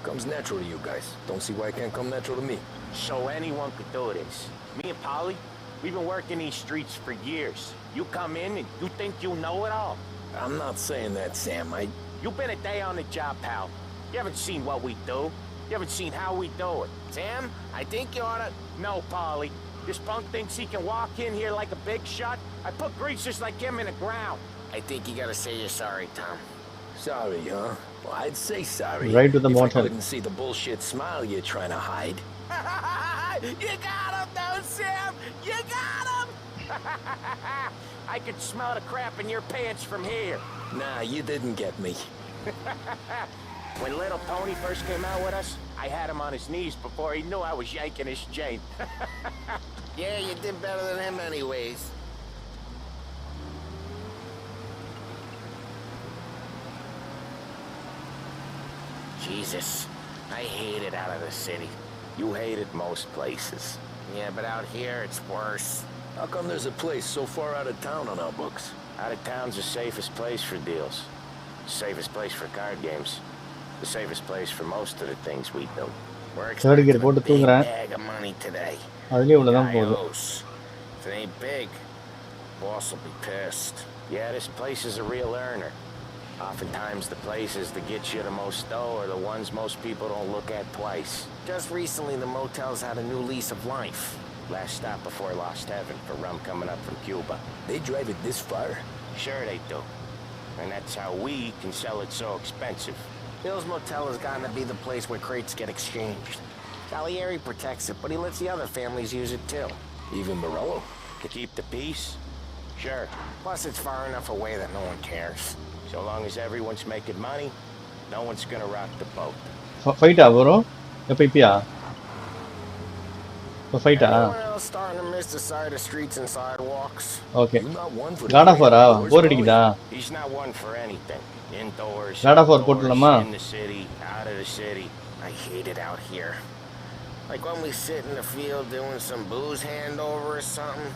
Comes natural to you guys. Don't see why it can't come natural to me. So anyone could do this. Me and Polly, we've been working these streets for years. You come in and you think you know it all. I'm not saying that, Sam. You've been a day on the job, pal. You haven't seen what we do. You haven't seen how we do it. Sam, I think you oughta... No, Polly. This punk thinks he can walk in here like a big shot. I put greasers like him in the ground. I think you gotta say you're sorry, Tom. Sorry, huh? Well, I'd say sorry. Right to the if motel. I couldn't see the bullshit smile you're trying to hide. You got him, though, Sam! You got him! I could smell the crap in your pants from here. Nah, you didn't get me. When Little Tony first came out with us, I had him on his knees before he knew I was yanking his chain. Yeah, you did better than him anyways. Jesus, I hate it out of the city. You hate it most places. Yeah, but out here it's worse. How come there's a place so far out of town on our books? Out of town's the safest place for deals. Safest place for card games. The safest place for most of the things we do. We're expecting a big bag of money today. IOs. If it ain't big, boss will be pissed. Yeah, this place is a real earner. Oftentimes the places that get you the most dough are the ones most people don't look at twice. Just recently the motel's had a new lease of life. Last stop before Lost Heaven for rum coming up from Cuba. They drive it this far? Sure they do. And that's how we can sell it so expensive. Bill's Motel has gotten to be the place where crates get exchanged. Salieri protects it, but he lets the other families use it too. Even Morello? To keep the peace? Sure. Plus it's far enough away that no one cares. So long as everyone's making money, no one's gonna rock the boat. Fight bro? எப்ப இப்பயா? Fight Everyone else starting to miss the side of streets and sidewalks. Okay. God of War bore அடிக்குதா? He's not one for anything. Indoors, God of War outdoors, போட்டுலாமா? in the city, out of the city. I hate it out here. Like when we sit in the field doing some booze handover or something.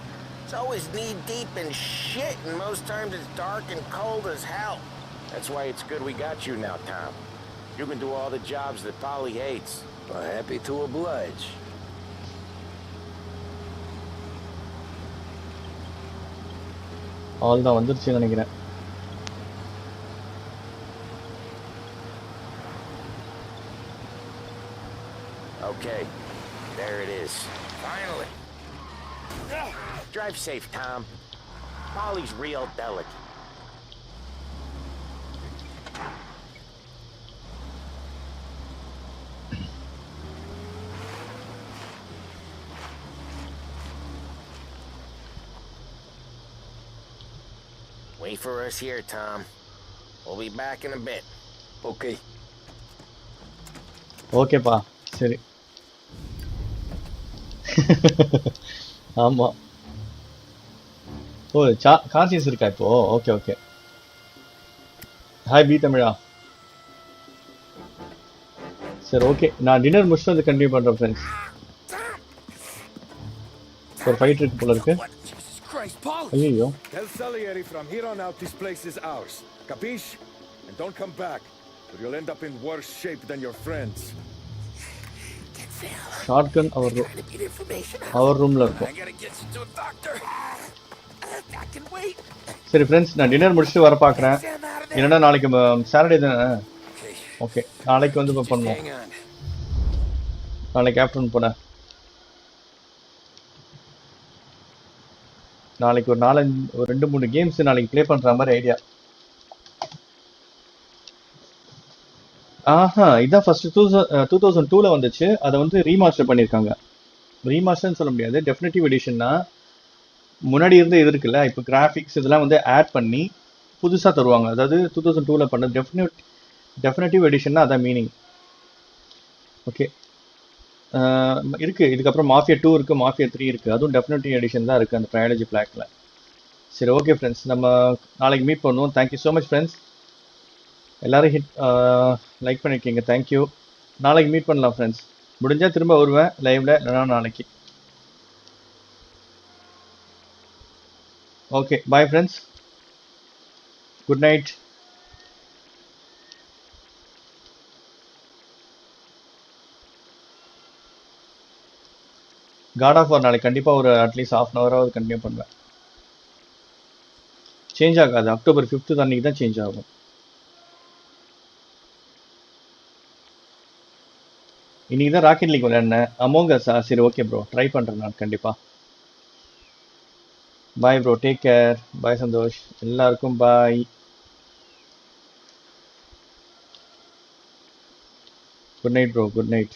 It's always knee deep in shit, and most times it's dark and cold as hell. That's why it's good we got you now, Tom. You can do all the jobs that Polly hates. Well, happy to oblige. All தான் வந்துருச்சுன்னு நினைக்கிறேன். Okay, there it is. Finally. Drive safe, Tom. Polly's real delicate. Wait for us here, Tom. We'll be back in a bit. Okay. ஓகேப்பா சரி. ஆமா. ஓ கார்சியஸ் இருக்கா இப்போ? Okay okay. Hi B தமிழா. சரி okay, நான் டின்னர் முடிச்சுட்டு வந்து கண்டினியூ பண்றேன் ஃப்ரெண்ட்ஸ். ஒரு ஃபைட் இருக்கு போல இருக்கு. Jesus Christ, Paul! ஐயோ. Tell Salieri from here on out this place is ours. Capiche? And don't come back, or you'll end up in worse shape than your friends. Shotgun அவர் ரூம்ல இருக்கும். I gotta get you to a doctor. I can wait. சரி friends, நான் dinner முடிச்சுட்டு வர பார்க்குறேன். என்னன்னா நாளைக்கு சாட்டர்டே தானே. ஓகே, நாளைக்கு வந்து இப்போ பண்ணுவோம். நாளைக்கு ஆஃப்டர்நூன் போனேன். நாளைக்கு ஒரு 2-3 கேம்ஸ் நாளைக்கு ப்ளே பண்ணுற மாதிரி ஐடியா. ஆஹா, இதான் ஃபர்ஸ்ட் 2002ல வந்துச்சு. அதை வந்து ரீமாஸ்டர் பண்ணியிருக்காங்க. ரீமாஸ்டர்னு சொல்ல முடியாது, டெஃபினட்டிவ் எடிஷன்னா முன்னாடி இருந்து இது இருக்குல்ல, இப்போ கிராஃபிக்ஸ் இதெல்லாம் வந்து ஆட் பண்ணி புதுசாக தருவாங்க. அதாவது 2002ல பண்ண டெஃபினட்டிவ் எடிஷன்னா அதான் மீனிங். ஓகே இருக்கு. இதுக்கப்புறம் மாஃபியா 2 இருக்கு, மாஃபியா 3 இருக்கு. அதுவும் டெஃபினட்டிவ் எடிஷன் தான் இருக்கு அந்த ட்ரையாலஜி பிளாக்ல. சரி ஓகே ஃப்ரெண்ட்ஸ், நம்ம நாளைக்கு மீட் பண்ணுவோம். Thank you so much friends. எல்லாரும் லைக் பண்ணியிருக்கீங்க, தேங்க்யூ. நாளைக்கு மீட் பண்ணலாம் ஃப்ரெண்ட்ஸ். முடிஞ்சால் திரும்ப வருவேன் லைவ்ல, இல்லைனா நாளைக்கு. Okay bye friends, good night. God of War நாளைக்கு கண்டிப்பாக ஒரு அட்லீஸ்ட் ½ ஹவராவது கண்டினியூ பண்ணுவேன். சேஞ்ச் ஆகாது, அக்டோபர் 5th அன்னைக்கு தான் சேஞ்ச் ஆகும். இன்னைக்கு தான் ராக்கெட் லீக் விளையாடினேன். அமோங்கஸா? சரி ஓகே ப்ரோ, ட்ரை பண்ணுறேன் நான் கண்டிப்பாக. Bye bro, take care. Bye Santosh, எல்லாருக்கும் bye. Good night bro, good night.